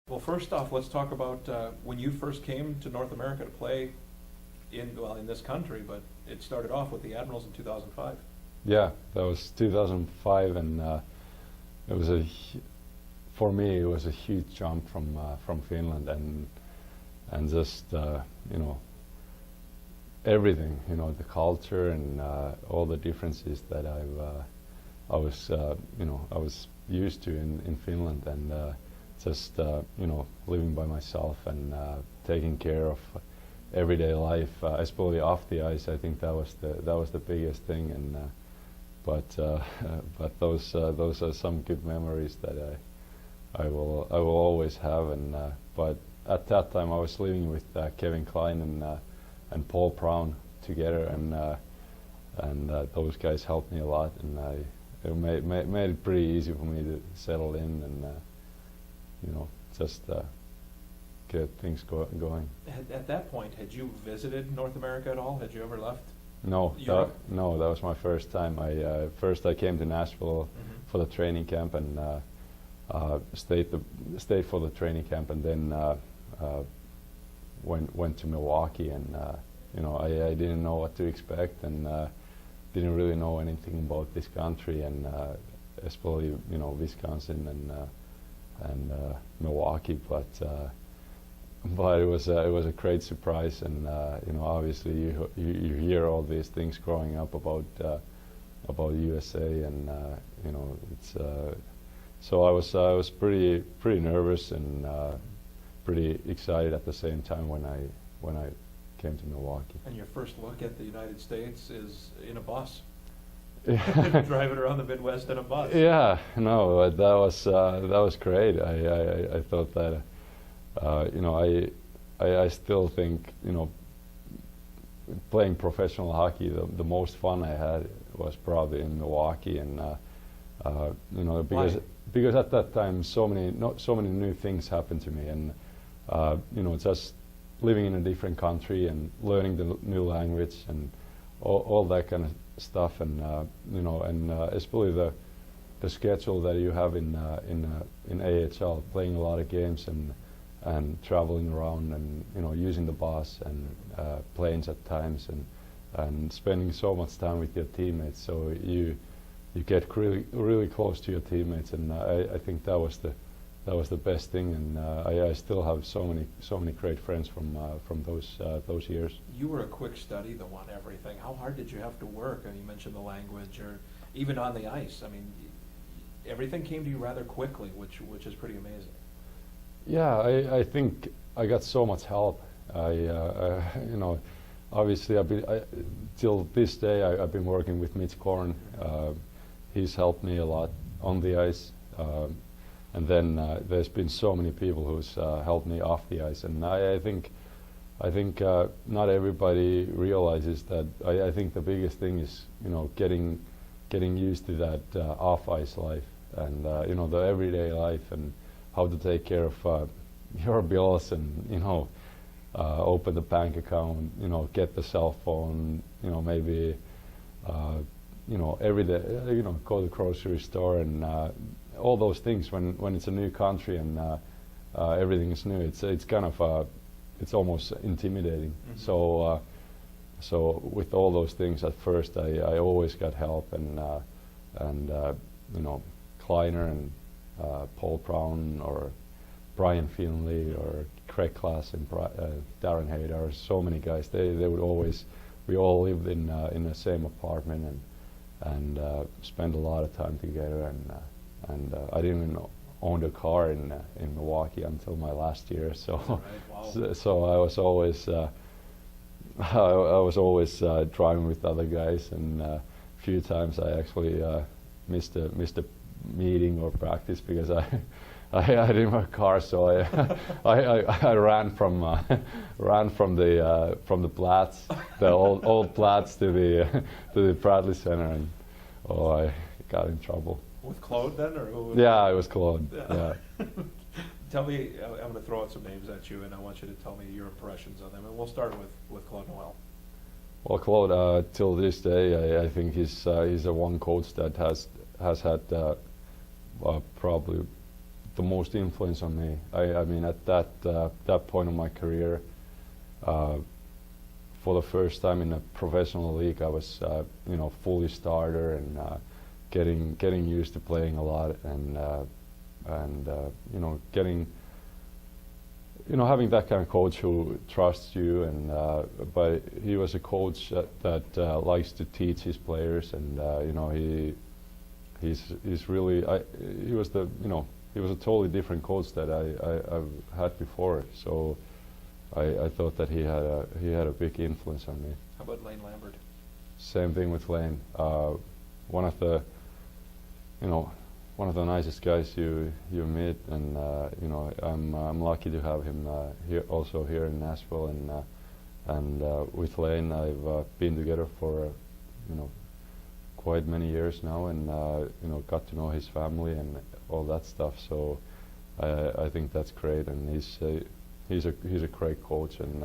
Well, first off, let's talk about when you first came to North America to play in this country, but it started off with the Admirals in 2005. Yeah, that was 2005, and it was for me it was a huge jump from Finland, and just everything, the culture and all the differences that I was used to in Finland, and just living by myself and taking care of everyday life, especially off the ice. I think that was the biggest thing, and but those are some good memories that I will always have. And but at that time I was living with Kevin Klein and Paul Brown together, and those guys helped me a lot, and it made it pretty easy for me to settle in and just get things going. At that point, had you visited North America at all? Had you ever left? No, Europe? no, that was my first time. I came to Nashville for the training camp, and stayed for the training camp, and then went to Milwaukee, and I didn't know what to expect, and didn't really know anything about this country, and especially Wisconsin and Milwaukee, but it was a great surprise, and obviously you hear all these things growing up about USA, and it's so I was pretty nervous and pretty excited at the same time when I came to Milwaukee. And your first look at the United States is in a bus. Yeah. Driving around the Midwest in a bus. Yeah, no, that was great. I thought that I still think playing professional hockey, the most fun I had was probably in Milwaukee, and because at that time so many new things happened to me, and just living in a different country and learning the new language and all that kind of stuff, and especially the schedule that you have in AHL, playing a lot of games and traveling around, and using the bus and planes at times, and spending so much time with your teammates, so you get really close to your teammates, and I think that was the best thing, and I still have so many great friends from those years. You were a quick study, though, on everything. How hard did you have to work? I mean, you mentioned the language, or even on the ice. I mean, everything came to you rather quickly, which is pretty amazing. Yeah, I think I got so much help. Obviously, till this day I've been working with Mitch Korn. He's helped me a lot on the ice. And then there's been so many people who's helped me off the ice, and I think not everybody realizes that. I think the biggest thing is getting used to that off ice life, and the everyday life, and how to take care of your bills, and open the bank account, get the cell phone, maybe every day, go to the grocery store, and all those things when it's a new country and everything is new. It's kind of it's almost intimidating. Mm-hmm. So with all those things, at first I always got help, and Kleiner and Paul Brown or Brian Finley or Craig Klass and Darren Haydar, so many guys. They would always. We all lived in the same apartment, and spent a lot of time together, and I didn't even own a car in Milwaukee until my last year. So, right. Wow. so I was always driving with other guys, and a few times I actually missed a meeting or practice because I didn't have a car. So I ran from the Platts, the old Platts, to the Bradley Center, and I got in trouble. With Claude then, or who? Yeah, it was Claude. Yeah. Tell me, I'm going to throw out some names at you, and I want you to tell me your impressions on them. And we'll start with Claude Noel. Well, Claude, till this day, I think he's the one coach that has had probably the most influence on me. I mean, at that point of my career, for the first time in a professional league, I was fully starter and getting used to playing a lot and getting having that kind of coach who trusts you, and but he was a coach that likes to teach his players, and he's really he was a totally different coach that I've had before. So I thought that he had a big influence on me. How about Lane Lambert? Same thing with Lane. One of the nicest guys you meet, and I'm lucky to have him here in Nashville, and with Lane I've been together for quite many years now, and got to know his family and all that stuff. So I think that's great, and he's a great coach, and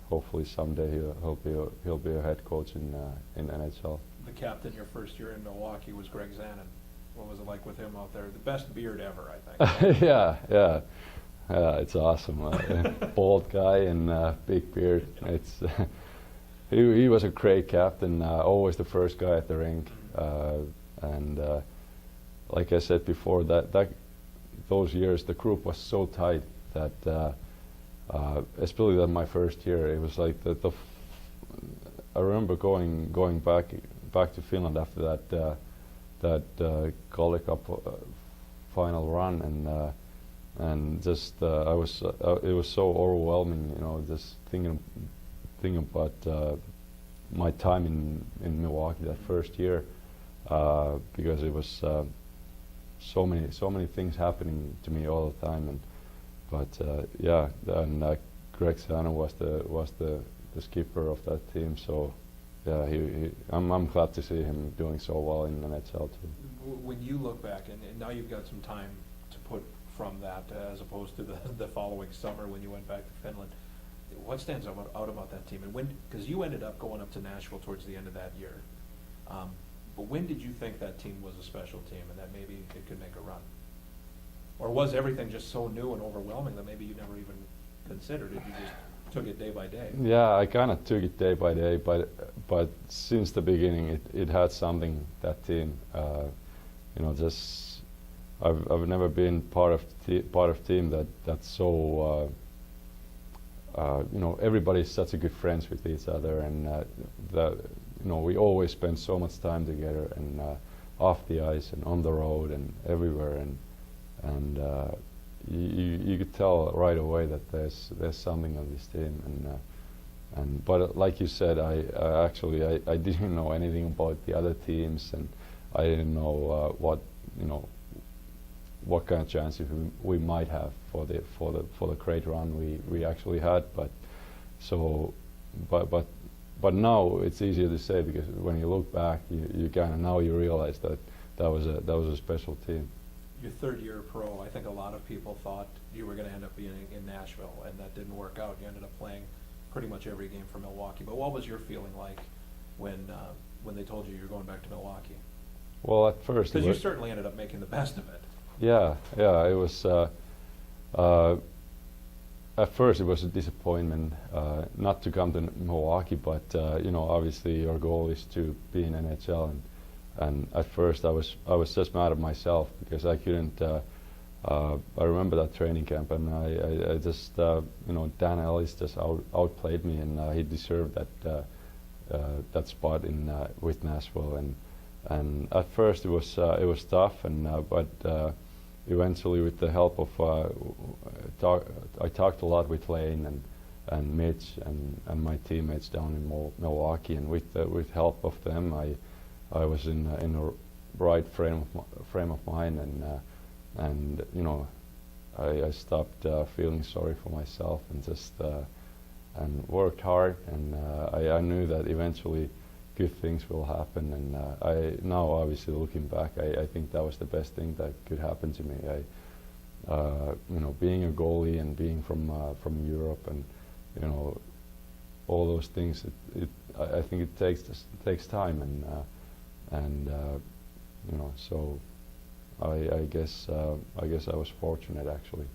hopefully someday he'll be a head coach in NHL. The captain your first year in Milwaukee was Greg Zanin. What was it like with him out there? The best beard ever, I think. Yeah, it's awesome. Bald guy and big beard. It's he was a great captain. Always the first guy at the rink, and like I said before, that those years the group was so tight that especially that my first year, it was like I remember going back to Finland after that Calder Cup final run, and just it was so overwhelming, just thinking about my time in Milwaukee that first year, because it was so many things happening to me all the time, and Greg Zanin was the skipper of that team, so. Yeah, I'm glad to see him doing so well in the NHL too. When you look back, and now you've got some time to put from that as opposed to the following summer when you went back to Finland, what stands out about that team? And because you ended up going up to Nashville towards the end of that year, but when did you think that team was a special team and that maybe it could make a run? Or was everything just so new and overwhelming that maybe you never even considered it? You just took it day by day. Yeah, I kind of took it day by day, but since the beginning, it had something, that team. Just I've never been part of team that's so everybody's such a good friends with each other, and that we always spend so much time together, and off the ice and on the road and everywhere, and you could tell right away that there's something on this team, but like you said, I actually didn't know anything about the other teams, and I didn't know what kind of chances we might have for the great run we actually had, but now it's easier to say, because when you look back, you kind of now you realize that was a special team. Your third year pro, I think a lot of people thought you were going to end up being in Nashville, and that didn't work out. You ended up playing pretty much every game for Milwaukee. But what was your feeling like when they told you were going back to Milwaukee? Well, at first, because you certainly ended up making the best of it. Yeah, it was. At first, it was a disappointment not to come to Milwaukee, but obviously your goal is to be in NHL, and at first I was just mad at myself because I couldn't. I remember that training camp, and I just Dan Ellis just outplayed me, and he deserved that spot in with Nashville, and at first it was tough, but eventually with the help of I talked a lot with Lane and Mitch and my teammates down in Milwaukee, and with help of them I was in a right frame of mind, and I stopped feeling sorry for myself and just and worked hard, and I knew that eventually good things will happen, and I now obviously looking back, I think that was the best thing that could happen to me. Being a goalie and being from Europe, and all those things, I think it takes time, and so I guess I was fortunate actually.